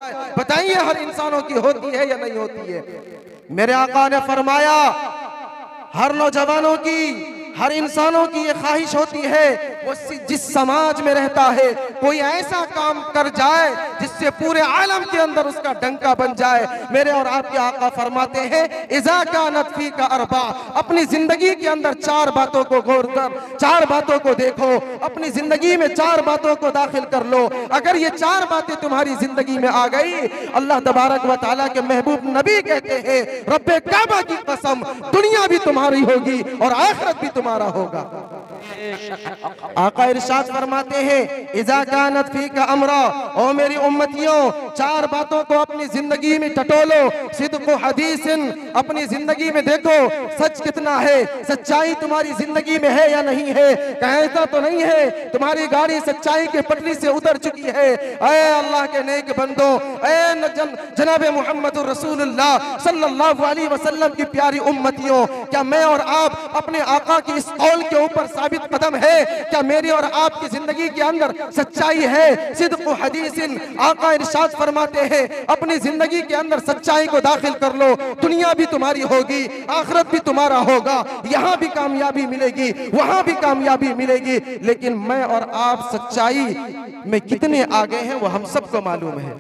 बताइए हर इंसानों की होती है या नहीं होती है? मेरे आका ने फरमाया हर नौजवानों की, हर इंसानों की ये ख्वाहिश होती है वो जिस समाज में रहता है कोई ऐसा काम कर जाए जिससे पूरे आलम के अंदर उसका डंका बन जाए। मेरे और आपके आका फरमाते हैं इज़ा कानत फीका अरबा, अपनी जिंदगी के अंदर चार बातों को गौर कर, चार बातों को देखो, अपनी जिंदगी में चार बातों को दाखिल कर लो। अगर ये चार बातें तुम्हारी जिंदगी में आ गई, अल्लाह तबारक व तआला के महबूब नबी कहते हैं रब्बे काबा की कसम, दुनिया भी तुम्हारी होगी और आखिरत भी तुम्हारा होगा। आका इरशाद फरमाते हैं इज़ा कानत फीका अमरा, ओ मेरी उम्मतियों चार बातों को अपनी जिंदगी में टटोलो। सिद्क़ु हदीसिन, अपनी जिंदगी में देखो सच कितना है, सच्चाई तुम्हारी जिंदगी में है या नहीं है। कहता तो नहीं है तुम्हारी गाड़ी सच्चाई के पटरी से उतर चुकी है। ऐ अल्लाह के नेक बंदो, ऐ जनाब मुहम्मद रसूलुल्लाह सल्लल्लाहु अलैहि वसल्लम की प्यारी उम्मतियों, क्या मैं और आप अपने आका की इस कौल के ऊपर साबित कदम है? क्या मेरी और आपकी जिंदगी के अंदर सच्चाई है? सिद्क़ु हदीसिन, आका इरशाद फरमाते हैं अपनी जिंदगी के अंदर सच्चाई को दाखिल कर लो, दुनिया भी तुम्हारी होगी, आखिरत भी तुम्हारा होगा, यहाँ भी कामयाबी मिलेगी, वहां भी कामयाबी मिलेगी। लेकिन मैं और आप सच्चाई में कितने आगे हैं वो हम सबको मालूम है।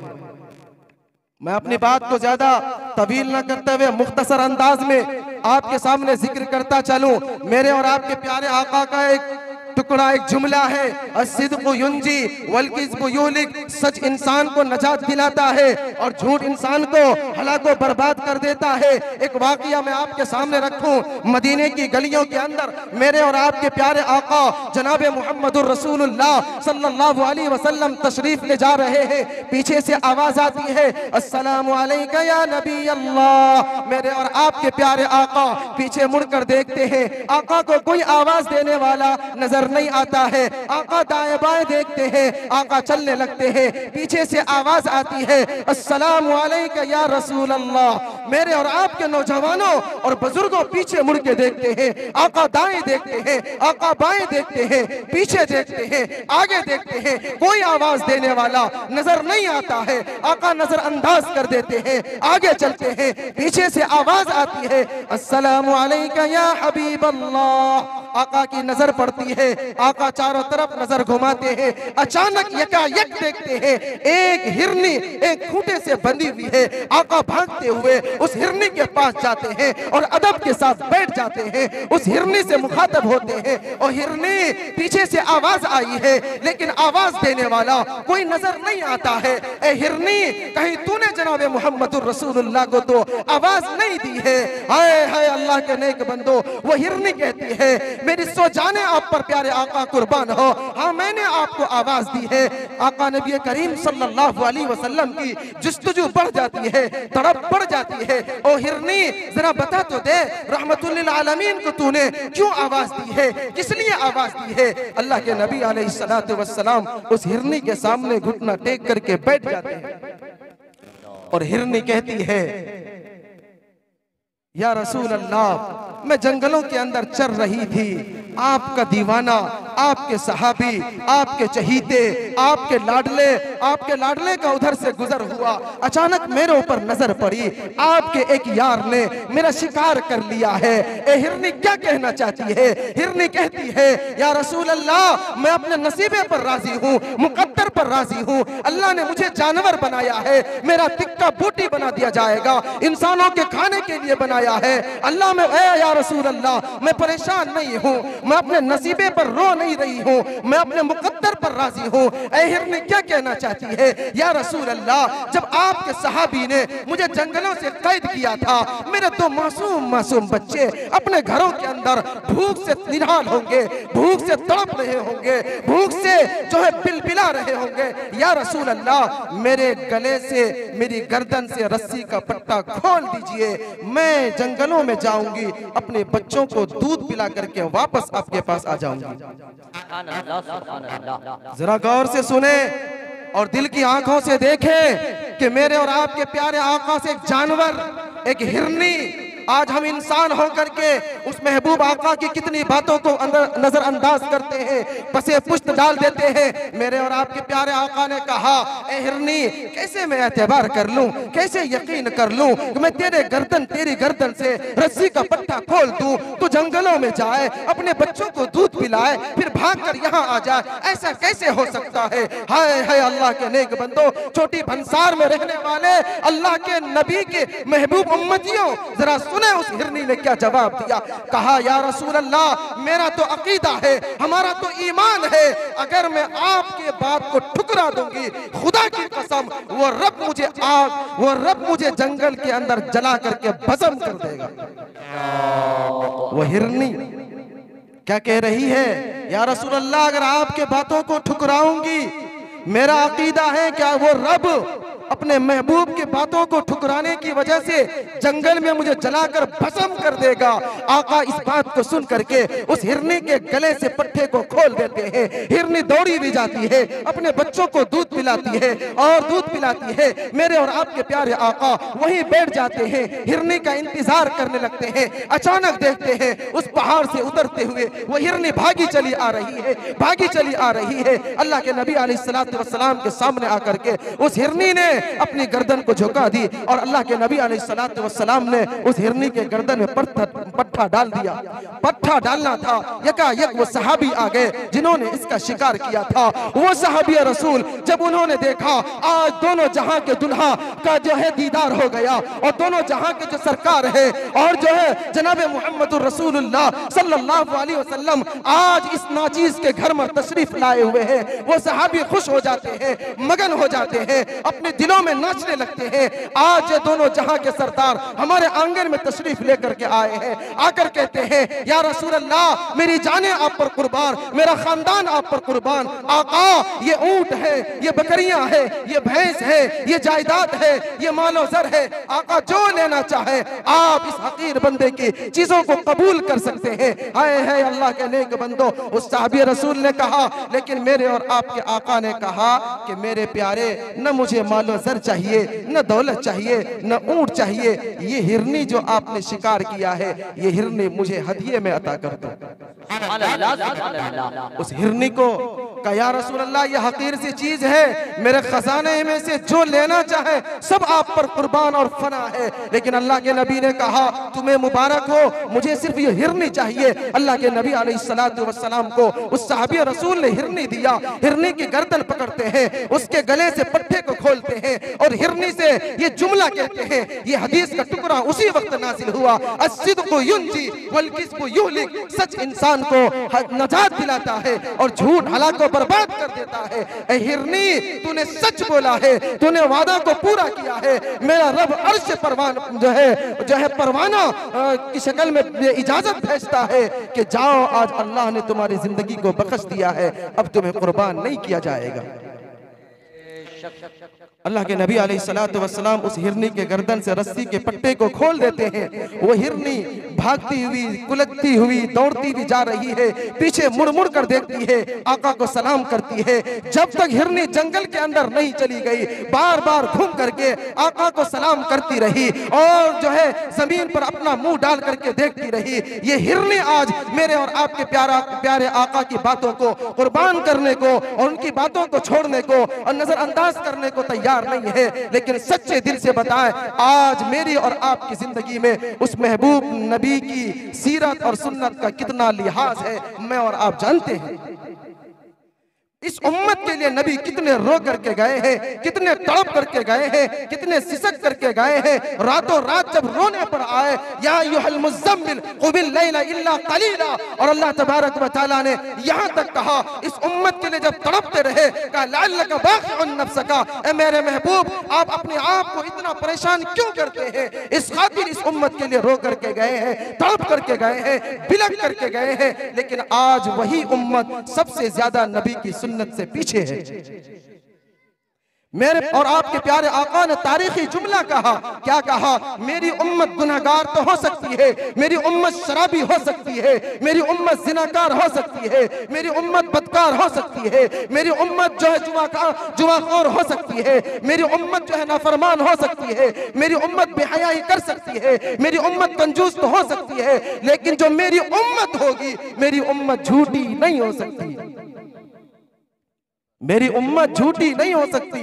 मैं अपनी बात को ज्यादा तवील न करते हुए मुख्तसर अंदाज में आपके सामने जिक्र करता चलूं। मेरे और आपके प्यारे आका का एक टुकड़ा, एक जुमला है अस्सिद्क़ु युंजी वल्किज़्बु युहलिक, सच इंसान को नजात दिलाता है और झूठ इंसान को हलाको बर्बाद कर देता है। एक वाकया मैं आपके सामने रखूं, मदीने की गलियों के अंदर मेरे और आपके प्यारे आका जनाब मुहम्मदुर रसूलुल्लाह सल्लल्लाहु अलैहि वसल्लम तशरीफ ले जा रहे हैं। पीछे से आवाज आती है अस्सलामु अलैका या नबी अल्लाह। मेरे और आपके प्यारे आका पीछे मुड़कर देखते हैं, आका को कोई आवाज देने वाला नजर नहीं आता है। आका दाएं बाएं देखते हैं, आका चलने लगते हैं। पीछे से आवाज आती है अस्सलामु अलैका या रसूल अल्लाह। मेरे और आपके नौजवानों और बुजुर्गों पीछे मुड़ के देखते हैं, आका दाएं देखते हैं, आका बाएं देखते हैं, पीछे देखते हैं, आगे देखते हैं, कोई आवाज देने वाला नजर नहीं आता है। आका नजर अंदाज कर देते हैं, आगे चलते हैं। पीछे से आवाज आती है अस्सलामु अलैका या हबीब अल्लाह। आका की नजर पड़ती है, आका चारों तरफ नजर घुमाते हैं। अचानक यकायक देखते हैं एक हिरनी एक खूंटे से बंधी हुई है। आका भागते हुए उस हिरनी के पास जाते हैं और अदब के साथ बैठ जाते हैं। उस हिरनी से मुखातब होते हैं और हिरनी पीछे से आवाज आई है लेकिन आवाज देने वाला कोई नजर नहीं आता है। ए हिरनी, कहीं तूने जनाब मुहम्मदुर रसूलुल्लाह को तो आवाज नहीं दी है? हाय हाय अल्लाह के नेक बंदो, वो हिरनी कहती है मेरी सो जाने आप पर प्यारे आका कुर्बान हो, हाँ मैंने आपको आवाज दी है। आका नबी करीम सल्लल्लाहु अलैहि वसल्लम की जुस्तजू बढ़ जाती है, तड़प बढ़ जाती है। ओ हिरनी, जरा बता तो दे रहमतुल लिल आलमीन को तूने क्यों आवाज दी है, किस लिए आवाज दी है? अल्लाह के नबी अलैहिस्सलातु वस्सलाम उस हिरनी के सामने घुटना टेक करके बैठ जाते हैं और हिरनी कहती है या रसूल अल्लाह, मैं जंगलों के अंदर चल रही थी, आपका दीवाना, आपके सहाबी, आपके चहीते, आपके लाडले का उधर से गुजर हुआ। अचानक मेरे ऊपर नजर पड़ी, आपके एक यार ने मेरा शिकार कर लिया है। ए हिरनी क्या कहना चाहती है? हिरनी कहती है या रसूल अल्लाह, मैं अपने नसीबे पर राजी हूँ, मुकद्दर पर राजी हूँ। अल्लाह ने मुझे जानवर बनाया है, मेरा तिक्का बूटी बना दिया जाएगा, इंसानों के खाने के लिए बनाया है। अल्लाह में या रसूल अल्लाह, मैं परेशान नहीं हूँ, मैं अपने नसीबे पर रो नहीं रही हूँ, मैं अपने मुकद्दर पर राजी हूँ। ए हिरनी क्या कहना चाहती है? या रसूल अल्लाह, जब आपके सहाबी ने मुझे जंगलों से कैद किया था, मेरे दो मासूम बच्चे अपने घरों के अंदर भूख से निहाल होंगे, भूख से तड़प रहे होंगे, भूख से जो है बिलबिला रहे होंगे। या रसूल अल्लाह, मेरे गले से, मेरी गर्दन से रस्सी का पट्टा खोल दीजिए, मैं जंगलों में जाऊंगी, अपने बच्चों को दूध पिला करके वापस आपके पास आ जाऊंगी। जरा गौर से सुने और दिल की आंखों से देखें कि मेरे और आपके प्यारे आका से एक जानवर, एक हिरनी आज हम इंसान होकर के उस महबूब आका की कितनी बातों को नजरअंदाज करते हैं, पसे पुष्ट डाल देते हैं। मेरे और आपके प्यारे आका ने कहा, ए हिरनी, कैसे मैं एतबार कर लूं, कैसे यकीन कर लूं कि मैं तेरी गर्दन से रस्सी का पट्टा खोल दूं, तो जंगलों में जाए, अपने बच्चों को दूध पिलाए, फिर भाग कर यहाँ आ जाए, ऐसा कैसे हो सकता है? हाय हाय अल्लाह के नेक बंदो, छोटी भंसार में रहने वाले अल्लाह के नबी के महबूब उम्मतियों, जरा सुने उस हिरनी ने क्या जवाब दिया। कहा, या रसूल अल्लाह, मेरा तो अकीदा है, हमारा तो ईमान है, अगर मैं आपके बात को ठुकरा दूंगी, खुदा की कसम, वो रब मुझे जंगल के अंदर जला करके भस्म कर देगा। वो हिरनी क्या कह रही है? या रसूल अल्लाह, अगर आपके बातों को ठुकराऊंगी, मेरा अकीदा है क्या वो रब अपने महबूब के बातों को ठुकराने की वजह से जंगल में मुझे जलाकर भस्म कर देगा। आका इस बात को सुन करके उस हिरनी के गले से पट्टे को खोल देते हैं। हिरनी दौड़ी भी जाती है, अपने बच्चों को दूध पिलाती है और दूध पिलाती है। मेरे और आपके प्यारे आका वहीं बैठ जाते हैं, हिरनी का इंतजार करने लगते हैं। अचानक देखते हैं उस पहाड़ से उतरते हुए वो हिरनी भागी चली आ रही है। अल्लाह के नबी अलैहिस्सलातु वस्सलाम के सामने आकर के उस हिरनी ने अपनी गर्दन को झुका दी और अल्लाह के नबी अलैहिस्सलातु वस्सलाम ने उस हिरनी के गर्दन में पट्टा डाल दिया। पट्टा डालना था, यकायक वो सहाबी आ गए जिन्होंने इसका शिकार किया था। वो सहाबी रसूल जब उन्होंने देखा आज दोनों जहां के दुल्हा का जो है दीदार हो गया और दोनों जहां के जो सरकार है और जो है जनाब मुहम्मदुर रसूलुल्लाह सल्लल्लाहु अलैहि वसल्लम आज इस नाचीज के घर में तशरीफ लाए हुए हैं, वो सहाबी खुश हो जाते हैं, मगन हो जाते हैं, अपने दिलों में नाचने लगते हैं। आज ये दोनों जहां के सरदार हमारे आंगन में तशरीफ लेकर के आए हैं। आकर कहते हैं, या रसूल अल्लाह, मेरी जानें आप पर कुर्बान, मेरा खानदान आप पर कुर्बान। आका, ये ऊंट है, ये बकरियां है, ये भैंस है, ये जायदाद है, ये मालो जर है। आका, जो लेना चाहे आप इस हकीर बंदे की चीजों को कबूल कर सकते हैं। हाय हाय अल्लाह के नेक बंदो, उस साहबी रसूल ने कहा, लेकिन मेरे और आपके आका ने कहा कि मेरे प्यारे, न मुझे मालो जर चाहिए, न दौलत चाहिए, न ऊंट चाहिए, ये हिरनी जो आपने शिकार किया है, ये हिरनी मुझे हदिये में अता कर दो। उस हिरनी को कहा, या रसूल अल्लाह, ये हकीर सी चीज है, मेरे खजाने में से जो लेना चाहे सब आप पर कुर्बान और फना है। लेकिन अल्लाह के नबी ने कहा, तुम्हें मुबारक हो, मुझे सिर्फ ये हिरनी चाहिए। अल्लाह के नबी अलैहिस्सलातु वस्सलाम को उस सहाबी रसूल ने हिरनी दिया। हिरनी की गर्दन पकड़ते हैं, उसके गले से पट्टे को खोलते हैं और हिरनी से ये जुमला कहते हैं। ये हदीस का टुकड़ा उसी वक्त नाजिल हुआ, अस्सिद्क़ु युंजी वल किज़्बु युहलिक, सच इंसान को नजात दिलाता है और झूठ हलाक को बर्बाद कर देता है। ए हिरनी, तूने सच बोला है, तूने वादा को पूरा किया है। मेरा रब अर्श परवाना की शक्ल में इजाजत भेजता है कि जाओ, आज अल्लाह ने तुम्हारी जिंदगी को बख्श दिया है, अब तुम्हें कुर्बान नहीं किया जाएगा। अल्लाह के नबी अलैहिस्सलातु वस्सलाम उस हिरनी के गर्दन से रस्सी के पट्टे को खोल देते हैं। वो हिरनी भागती हुई, कुलकती हुई, दौड़ती भी जा रही है, पीछे मुड़ मुड़ कर देखती है, आका को सलाम करती है। जब तक हिरनी जंगल के अंदर नहीं चली गई, बार बार घूम करके आका को सलाम करती रही और जो है जमीन पर अपना मुंह डाल करके देखती रही। ये हिरनी आज मेरे और आपके प्यारे आका की बातों को कुर्बान करने को और उनकी बातों को छोड़ने को और नजरअंदाज करने को तैयार नहीं है। लेकिन सच्चे दिल से बताएं, आज मेरी और आपकी जिंदगी में उस महबूब नबी की सीरत और सुन्नत का कितना लिहाज है, मैं और आप जानते हैं। इस उम्मत के लिए नबी कितने रो करके गए हैं, कितने तड़प करके गए हैं, कितने सिसक करके गए हैं। रातों रात जब रोने पर आए, या अय्युहल मुज़्ज़म्मिल क़ुमिल लैला इल्ला क़लीला, और अल्लाह तबारक व तआला ने यहाँ तक कहा, इस उम्मत के लिए जब तड़पते रहे, कहा लअल्लका बाक़िउन नफ़्सका, ए मेरे महबूब, आप अपने आप को इतना परेशान क्यों करते हैं? इस खातिर इस उम्मत के लिए रो करके गए हैं, तड़प करके गए हैं, बिलख करके गए हैं। लेकिन आज वही उम्मत सबसे ज्यादा नबी की सुन्नत से पीछे है। मेरे और आपके प्यारे आका ने तारीखी जुमला कहा, क्या कहा? मेरी उम्मत गुनहगार तो हो सकती है, मेरी उम्मत शराबी हो सकती है, मेरी उम्मत जिनाकार हो सकती है, मेरी उम्मत बदकार हो सकती है, मेरी उम्मत जो है जुआखोर हो सकती है, मेरी उम्मत जो है नाफरमान हो सकती है, मेरी उम्मत बेहयाई कर सकती है, मेरी उम्मत कंजूस तो हो सकती है, लेकिन जो मेरी उम्मत होगी, मेरी उम्मत झूठी नहीं हो सकती। मेरी उम्मत झूठी नहीं हो सकती।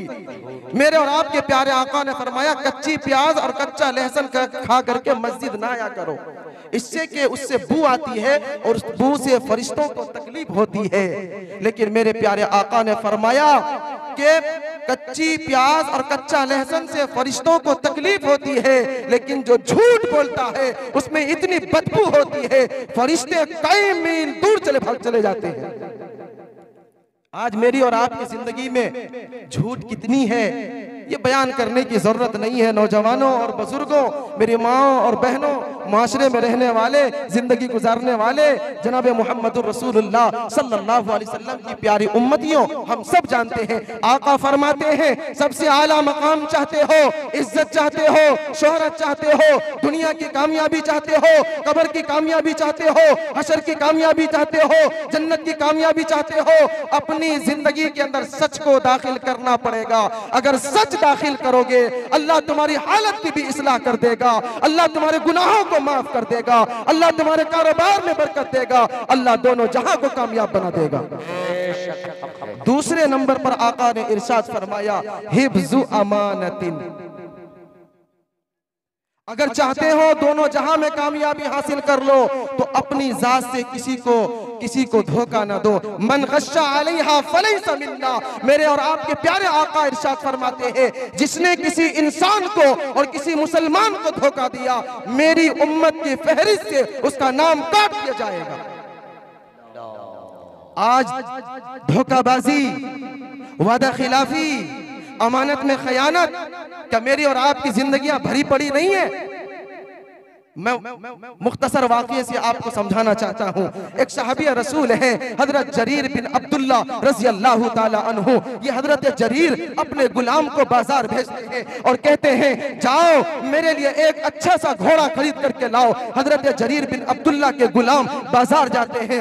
मेरे और आपके प्यारे आका ने फरमाया, कच्ची प्याज और कच्चा लहसुन खा करके मस्जिद ना आया करो, इससे कि उससे बू आती है और उस बू से फरिश्तों को तकलीफ होती है। लेकिन मेरे प्यारे आका ने फरमाया कि कच्ची प्याज और कच्चा लहसुन से फरिश्तों को तकलीफ होती है, लेकिन जो झूठ बोलता है उसमें इतनी बदबू होती है, फरिश्ते कई मील दूर भाग चले जाते हैं। आज मेरी और आपकी जिंदगी में झूठ कितनी है ये बयान करने की जरूरत नहीं है। नौजवानों और बुजुर्गों, मेरी माओ और बहनों, माशरे में रहने वाले, जिंदगी गुजारने वाले जनाब मुहम्मदुर रसूलुल्लाह सल्लल्लाहु अलैहि वसल्लम की प्यारी उम्मतियों, हम सब जानते हैं, आका फरमाते हैं, सबसे आला मकाम चाहते हो, इज्जत चाहते हो, शोहरत चाहते हो, दुनिया की कामयाबी चाहते हो, कब्र की कामयाबी चाहते हो, हशर की कामयाबी चाहते हो, जन्नत की कामयाबी चाहते हो, अपनी जिंदगी के अंदर सच को दाखिल करना पड़ेगा। अगर सच दाखिल करोगे, अल्लाह तुम्हारी हालत की भी इस्लाह कर देगा, अल्लाह तुम्हारे गुनाहों को माफ कर देगा, अल्लाह तुम्हारे कारोबार में बरकत देगा, अल्लाह दोनों जहां को कामयाब बना देगा। दूसरे नंबर पर आका ने इरशाद फरमाया, हिब्जु अमानतिन। अगर चाहते हो दोनों जहां में कामयाबी हासिल कर लो, तो अपनी जात से किसी को धोखा ना दो। मन गश्शा अलैहा फलैसा मिन्ना। मेरे और आपके प्यारे आका इरशाद फरमाते हैं, जिसने किसी इंसान को और किसी मुसलमान को धोखा दिया, मेरी उम्मत की फहरिस्त से उसका नाम काट दिया जाएगा। आज धोखाबाजी, वादा खिलाफी, अमानत में खयानत, क्या मेरी और आपकी जिंदगियां भरी पड़ी नहीं है? मैं मुख्तसर वाक़ये से आपको समझाना चाहता हूँ। एक सहाबी रसूल है हजरत जरीर बिन अब्दुल्ला रज़ी अल्लाह ताला अन्हु। ये हजरत जरीर अपने गुलाम को बाजार भेजते हैं और कहते हैं, जाओ मेरे लिए एक अच्छा सा घोड़ा खरीद करके लाओ। हजरत जरीर बिन अब्दुल्ला के गुलाम बाजार जाते हैं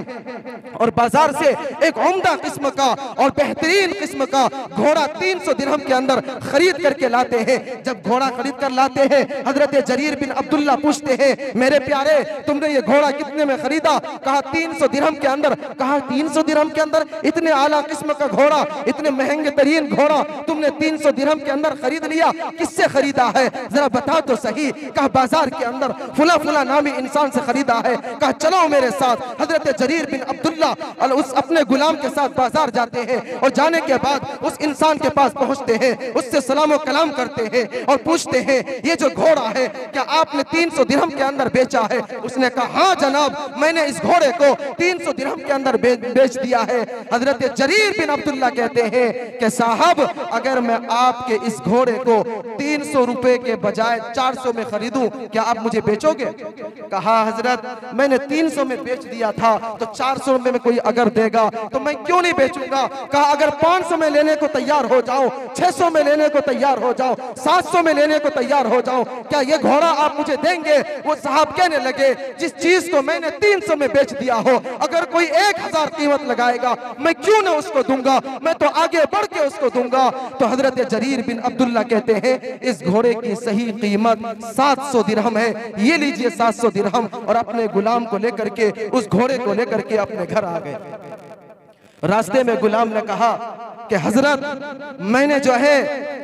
और बाजार से एक उम्दा किस्म का और बेहतरीन किस्म का घोड़ा 300 दिरहम के अंदर खरीद करके लाते हैं। जब घोड़ा खरीद कर लाते हैं, हजरत जरीर बिन अब्दुल्ला पूछते हैं, मेरे प्यारे, तुमने ये घोड़ा कितने में खरीदा? कहा 300 दिरहम के अंदर। कहा 300 दिरहम के अंदर? इतने आला किस्म का घोड़ा, इतने महंगे तरीन घोड़ा तुमने 300 दिरहम के अंदर खरीद लिया, किससे खरीदा है? जरा बता तो सही। कहा बाजार के अंदर फुला फुला नामी इंसान से खरीदा है। कहा चलो मेरे साथ। हजरत जरीर बिन अब्दुल्ला उस अपने गुलाम के साथ बाजार जाते हैं और जाने के बाद उस इंसान के पास पहुंचते हैं, उससे सलाम कलाम करते हैं और पूछते हैं, ये जो घोड़ा है क्या आपने 300 दिरहम के अंदर बेचा है? उसने कहा, हाँ जनाब, मैंने इस घोड़े को 300 दिरहम के अंदर बेच दिया है। हजरत जरीर बिन अब्दुल्ला कहते हैं कि साहब, अगर मैं आपके इस घोड़े को 300 रुपए के बजाय 400 में खरीदूं, क्या आप मुझे बेचोगे? कहा हजरत, मैंने 300 में बेच दिया था, तो 400 रुपए में कोई अगर देगा तो मैं क्यों नहीं बेचूंगा। कहा अगर 500 में लेने को तैयार हो जाओ, 600 में लेने को तैयार हो जाओ, 700 में लेने को तैयार हो जाओ, क्या ये घोड़ा आप मुझे देंगे? वो साहब कहने लगे, जिस चीज को मैंने 300 में बेच दिया हो, अगर कोई 1000 कीमत लगाएगा, मैं क्यों ना उसको दूंगा, मैं तो आगे बढ़ के उसको दूंगा। तो हजरत जरीर बिन अब्दुल्ला कहते हैं, इस घोड़े की सही कीमत 700 दिरहम है, ये लीजिए 700 दिरहम। और अपने गुलाम को लेकर के, उस घोड़े को लेकर के अपने घर आ गए। रास्ते में गुलाम ने कहा कि हजरत, मैंने जो है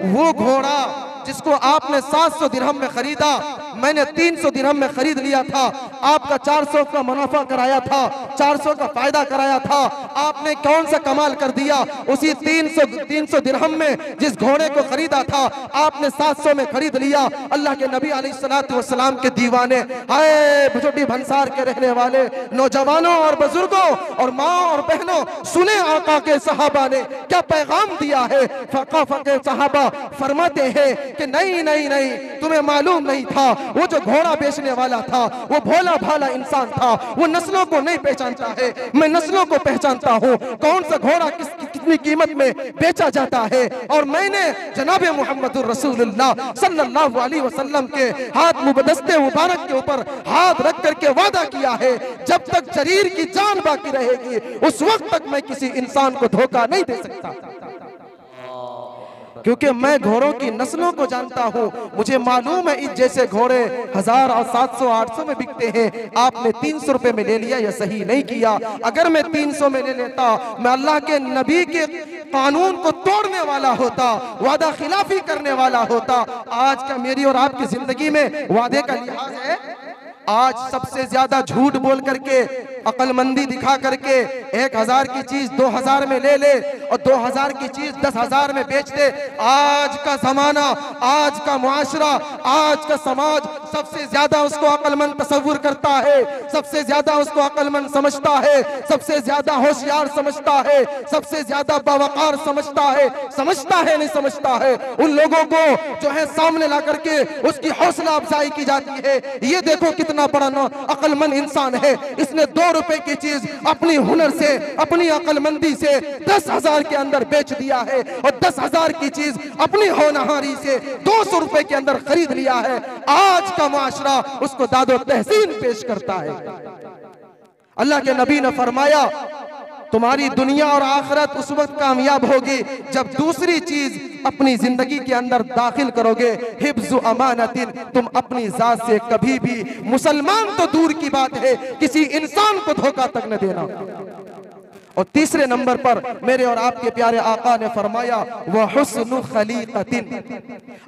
वो घोड़ा जिसको आपने 700 दिरहम में खरीदा, मैंने 300 दिरहम में खरीद लिया था। आपका 400 का मुनाफा कराया था, 400 का फायदा कराया था। आपने कौन सा कमाल कर दिया? उसी 300 दिरहम में जिस घोड़े को खरीदा था, आपने 700 में खरीद लिया। अल्लाह के नबी अलैहिस्सलातु वस्सलाम के दीवाने, आए भुजोटी भंसार के रहने वाले नौजवानों और बुजुर्गों और माँ और बहनों, सुने आका के सहाबा ने क्या पैगाम दिया है। फके सहाबा फरमाते हैं कि नहीं नहीं नहीं, तुम्हें मालूम नहीं था वो जो घोड़ा बेचने वाला था वो भोला भाला इंसान था, वो नस्लों को नहीं पहचानता है, मैं नस्लों को पहचानता हूँ, कौन सा घोड़ा कितनी कीमत में बेचा जाता है। और मैंने जनाब मुहम्मदुर रसूलुल्लाह सल्लल्लाहु अलैहि वसल्लम के हाथ मुबदस्ते मुबारक के ऊपर हाथ रख करके वादा किया है, जब तक शरीर की जान बाकी रहेगी उस वक्त तक मैं किसी इंसान को धोखा नहीं दे सकता, क्योंकि मैं घोड़ों की नस्लों को जानता हूं। मुझे मालूम है इस जैसे घोड़े 1000 और 700 800 में बिकते हैं, आपने 300 रुपए में ले लिया, यह सही नहीं किया। अगर मैं 300 में ले लेता, मैं अल्लाह के नबी के कानून को तोड़ने वाला होता, वादा खिलाफी करने वाला होता। आज का मेरी और आपकी जिंदगी में वादे का लिहाज है? आज सबसे ज्यादा झूठ बोल करके, अकलमंदी दिखा करके 1000 की चीज 2000 में ले ले और 2000 की चीज 10,000 में बेच दे। आज का जमाना, आज का मुआशरा, आज का समाज सबसे ज्यादा उसको अकलमंद तस्वुर करता है, सबसे ज्यादा उसको अकलमंद समझता है, सबसे ज्यादा होशियार समझता है, सबसे ज्यादा बावकार समझता है नहीं समझता है। उन लोगों को जो है सामने ला करके उसकी हौसला अफजाई की जाती है। ये देखो कितना बड़ा अकलमंद इंसान है, इसने 2 रुपए की चीज अपनी हुनर से, अपनी अकलमंदी से 10,000 के अंदर बेच दिया है, और 10,000 की चीज अपनी होनहारी से 200 रुपए के अंदर खरीद लिया है। आज का मुआशरा उसको दादो तहसीन पेश करता है। अल्लाह के नबी ने फरमाया, तुम्हारी दुनिया और आखिरत उस वक्त कामयाब होगी जब दूसरी चीज अपनी जिंदगी के अंदर दाखिल करोगे। हिफ्ज़ु अमानतिन, तुम अपनी जात से कभी भी, मुसलमान तो दूर की बात है, किसी इंसान को धोखा तक न देना। और तीसरे नंबर पर मेरे और आपके प्यारे आका ने फरमाया, वह हुस्नु खलीक़तिन,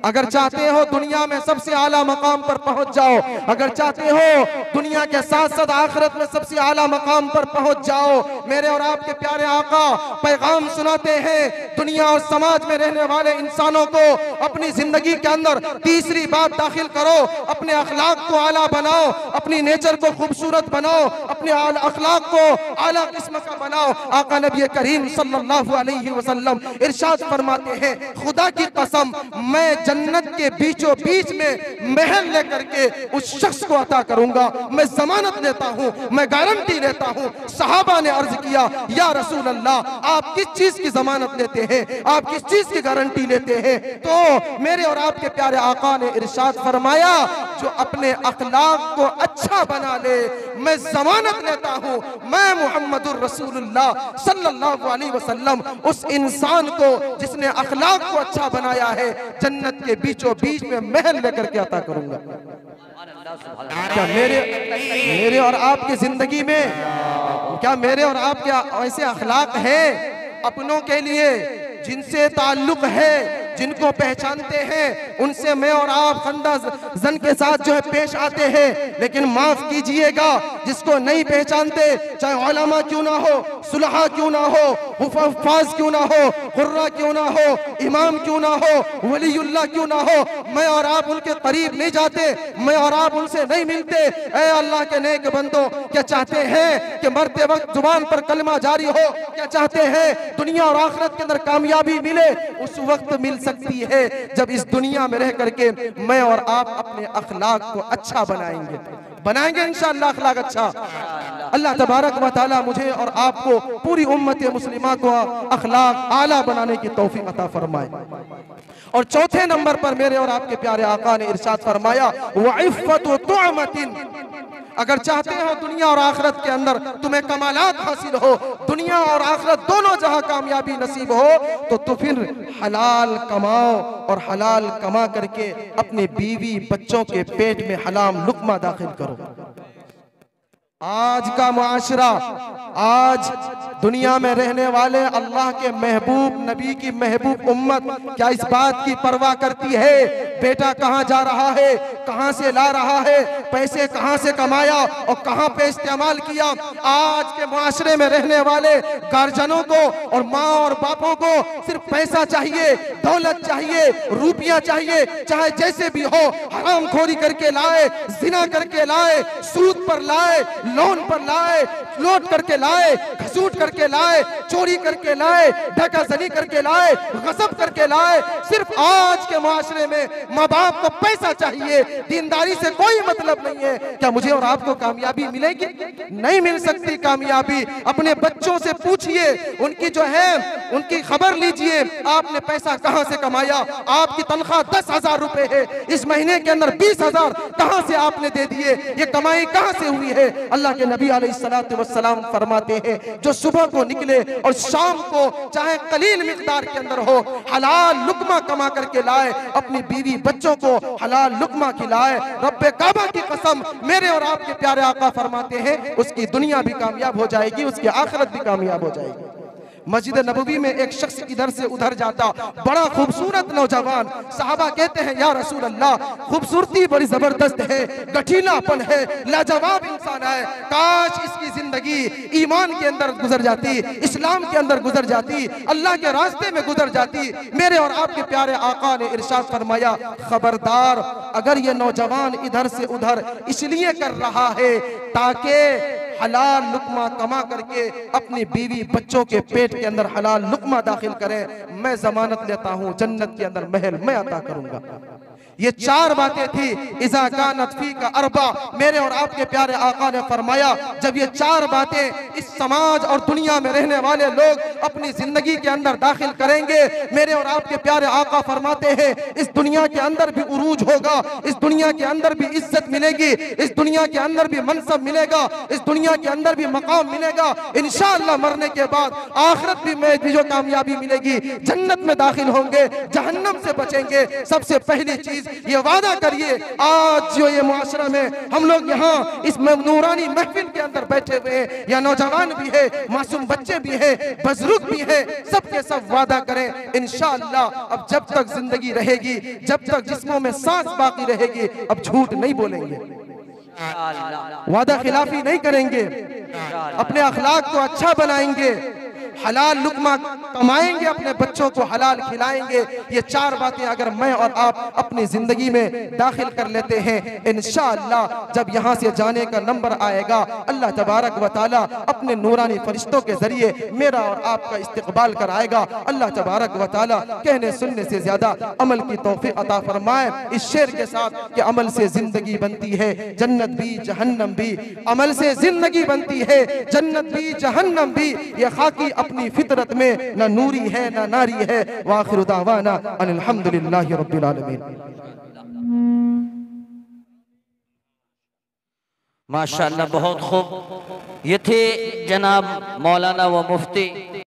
अगर चाहते हो दुनिया में सबसे आला मकाम पर पहुंच जाओ, अगर चाहते हो दुनिया के साथ साथ आखिरत में सबसे आला मकाम पर पहुंच जाओ, मेरे और आपके प्यारे आका पैगाम सुनाते हैं, दुनिया और समाज में रहने वाले इंसानों को अपनी जिंदगी के अंदर तीसरी बात दाखिल करो, अपने अखलाक को आला बनाओ, अपनी नेचर को खूबसूरत बनाओ, अपने अखलाक को आला किस्म का बनाओ। आका नबी करीम सल्लल्लाहु अलैहि वसल्लम इरशाद फरमाते हैं, खुदा की कसम मैं जन्नत के बीचों बीच में महल लेकर के उस शख्स को अता करूंगा। मैं जमानत लेता हूं, मैं गारंटी लेता हूं। सहाबा ने अर्ज किया, या रसूल अल्लाह, आप किस चीज की जमानत लेते हैं, आप किस चीज की गारंटी लेते हैं? तो मेरे और आपके प्यारे आका ने इरशाद फरमाया, जो अपने अखलाक को अच्छा बना ले, मैं जमानत लेता हूं, मैं मुहम्मदुर रसूलुल्लाह सल्लल्लाहु अलैहि वसल्लम उस इंसान को जिसने अखलाक को अच्छा बनाया है, जन्नत के बीचों बीच में महल लेकर के अता करूंगा। क्या मेरे और आपकी जिंदगी में, क्या मेरे और आपके ऐसे अखलाक है अपनों के लिए जिनसे ताल्लुक है, जिनको पहचानते हैं, उनसे मैं और आप खंदा जन के साथ जो है पेश आते हैं, लेकिन माफ कीजिएगा जिसको नहीं पहचानते, चाहे उलमा क्यों ना हो, सुलहा क्यों ना हो, हुफ़ाज़ क्यों ना हो, कुर्रा क्यों ना हो, इमाम क्यों ना हो, वलीउल्लाह क्यों ना हो, मैं और आप उनके करीब नहीं जाते, मैं और आप उनसे नहीं मिलते। ऐ अल्लाह के नेक बंदो, क्या चाहते हैं कि मरते वक्त जुबान पर कलमा जारी हो? क्या चाहते हैं दुनिया और आखिरत के अंदर कामयाबी मिले? उस वक्त मिल सकती है जब इस दुनिया में रह करके मैं और आप अपने अखलाक को अच्छा बनाएंगे इंशाअल्लाह अखलाक अच्छा। अल्लाह तबारक व तआला मुझे और आपको, पूरी उम्मत मुस्लिमा को अखलाक आला बनाने की तौफीक अता फरमाए। और चौथे नंबर पर मेरे और आपके प्यारे आका ने इरशाद फरमाया, वइफ़्फ़तु तुअमतिन, अगर चाहते हो दुनिया और आखिरत के अंदर तुम्हें कमालात हासिल हो, दुनिया और आखिरत दोनों जहां कामयाबी नसीब हो, तो फिर हलाल कमाओ, और हलाल कमा करके अपने बीवी बच्चों के पेट में हलाल लुक़मा दाखिल करो। आज का मुआशरा, आज दुनिया में रहने वाले अल्लाह के महबूब नबी की महबूब उम्मत क्या इस बात की परवाह करती है बेटा कहाँ जा रहा है, कहाँ से ला रहा है, पैसे कहाँ से कमाया और कहाँ पे इस्तेमाल किया? आज के मुआशरे में रहने वाले गार्जियनों को और माँ और बापों को सिर्फ पैसा चाहिए, दौलत चाहिए, रुपया चाहिए, चाहे जैसे भी हो, हराम खोरी करके लाए, जिना करके लाए, सूद पर लाए, लोन पर लाए, लूट करके लाए, घसूट करके लाए, चोरी करके लाए, धोखाधड़ी करके लाए, गजब करके लाए। सिर्फ आज के माशरे में माँ बाप को पैसा चाहिए, दीनदारी से कोई मतलब नहीं है। क्या मुझे और आपको कामयाबी मिलेगी? नहीं मिल सकती कामयाबी। अपने बच्चों से पूछिए, उनकी जो है उनकी खबर लीजिए, आपने पैसा कहां से कमाया? आपकी तनख्वाह 10,000 रुपए है, इस महीने के अंदर 20,000 कहां से आपने दे दिए? ये कमाई कहां से हुई है? अल्लाह के नबी अलैहिस्सलाम फरमाते हैं, जो सुबह को निकले और शाम को चाहे कलील मिकदार के अंदर हो, हलाल लुकमा कमा करके लाए, अपनी बीवी बच्चों को हलाल लुकमा खिलाए, रब्बे काबा की कसम, मेरे और आपके प्यारे आका फरमाते हैं, उसकी दुनिया भी कामयाब हो जाएगी, उसकी आखिरत भी कामयाब हो जाएगी। मस्जिद नबवी में एक शख्स इधर से उधर जाता, बड़ा खूबसूरत नौजवान। सहाबा कहते हैं, या रसूल अल्लाह, खूबसूरती बड़ी जबरदस्त है, गठीलापन है, लाजवाब इंसान है, काश इसकी जिंदगी ईमान के अंदर गुजर जाती, इस्लाम के अंदर गुजर जाती, अल्लाह के रास्ते में गुजर जाती। मेरे और आपके प्यारे आका ने इरशाद फरमाया, खबरदार, अगर ये नौजवान इधर से उधर इसलिए कर रहा है ताकि हलाल लुकमा कमा करके अपनी बीवी बच्चों के पेट के अंदर हलाल लुकमा दाखिल करें, मैं जमानत लेता हूं जन्नत के अंदर महल मैं अता करूंगा। ये चार बातें थी, इज़ा कानत फीका अरबा। मेरे और आपके प्यारे आका ने फरमाया, जब ये चार बातें इस समाज और दुनिया में रहने वाले लोग अपनी जिंदगी के अंदर दाखिल करेंगे, मेरे और आपके प्यारे आका फरमाते हैं, इस दुनिया के अंदर भी उरूज होगा, इस दुनिया के अंदर भी इज्जत मिलेगी, इस दुनिया के अंदर भी मनसब मिलेगा, इस दुनिया के अंदर भी मकाम मिलेगा। इंशाअल्लाह मरने के बाद आखिरत में भी जो कामयाबी मिलेगी, जन्नत में दाखिल होंगे, जहन्नम से बचेंगे। सबसे पहली चीज ये वादा करिए, आज जो ये मुआशरा में हम लोग यहाँ इस नूरानी महफिल के अंदर बैठे हुए हैं, या नौजवान भी है, मासूम बच्चे भी है, बुजुर्ग भी है, सबके सब वादा करें इंशाअल्लाह, अब जब तक जिंदगी रहेगी, जब तक जिस्मों में सांस बाकी रहेगी, अब झूठ नहीं बोलेंगे, वादा खिलाफी नहीं करेंगे, अपने अखलाक को अच्छा बनाएंगे, हलाल लुकमा कमाएंगे, अपने बच्चों को हलाल खिलाएंगे। ये चार बातें अगर मैं और आप अपनी जिंदगी में दाखिल कर लेते हैं, इंशाअल्लाह जब यहाँ से जाने का नंबर आएगा, अल्लाह तबारक व तआला अपने नूरानी फरिश्तों के जरिए मेरा और आपका इस्तकबाल कराएगा। अल्लाह तबारक व तआला कहने सुनने से ज्यादा अमल की तौफीक अता फरमाए। इस शेर के साथ कि अमल से जिंदगी बनती है, जन्नत भी जहन्नम भी, अमल से जिंदगी बनती है, जन्नत भी जहन्नम भी। ये खाकी अपनी फितरत में न नूरी है न नारी है। वाखिरु दावाना अनिल हम्दुलिल्लाहि रब्बिल आलमीन। माशाअल्लाह, बहुत खूब। ये थे जनाब मौलाना व मुफ्ती